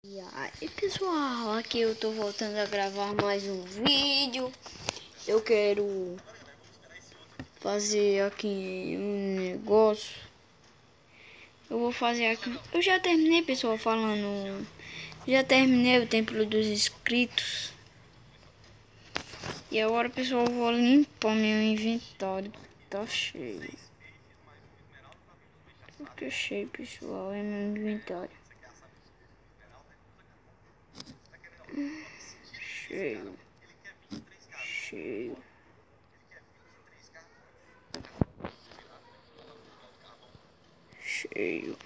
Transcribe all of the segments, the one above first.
E aí pessoal, aqui eu tô voltando a gravar mais um vídeo. Eu quero fazer aqui um negócio. Eu vou fazer aqui. Eu já terminei, pessoal, falando. Já terminei o templo dos inscritos. E agora, pessoal, eu vou limpar meu inventário. Tá cheio. Tá cheio, pessoal, é meu inventário. Cheio. Cheio. Cheio.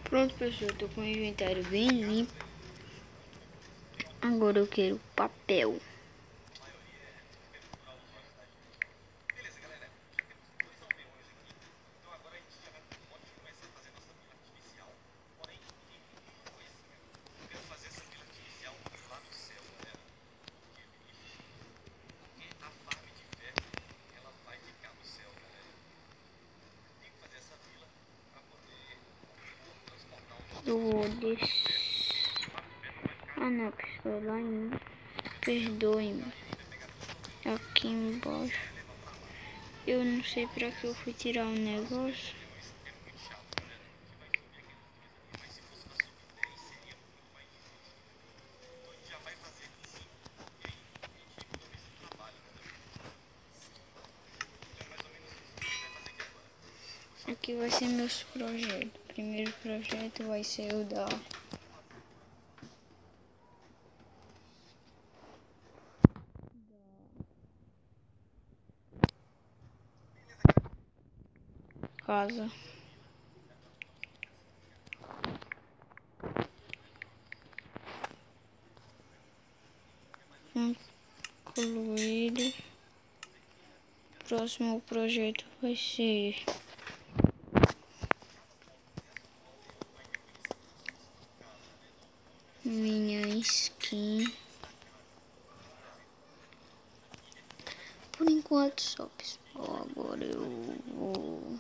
Pronto, pessoal, eu tô com o inventário bem limpo. Agora eu quero papel. Eu vou deixar. Ah não, pessoal, lá em. Perdoe-me. Aqui embaixo. Eu não sei pra que eu fui tirar o negócio. Aqui vai ser meus projetos. O primeiro projeto vai ser o da casa. Concluído. Próximo projeto vai ser minha skin. Por enquanto só, pessoal. Agora eu vou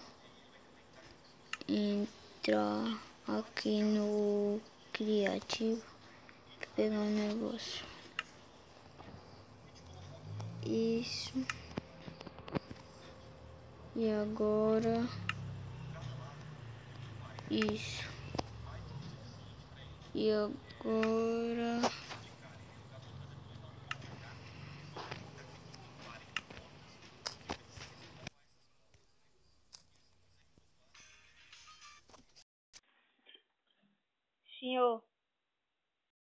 entrar aqui no criativo, pegar um negócio. Isso. E agora isso. E agora senhor.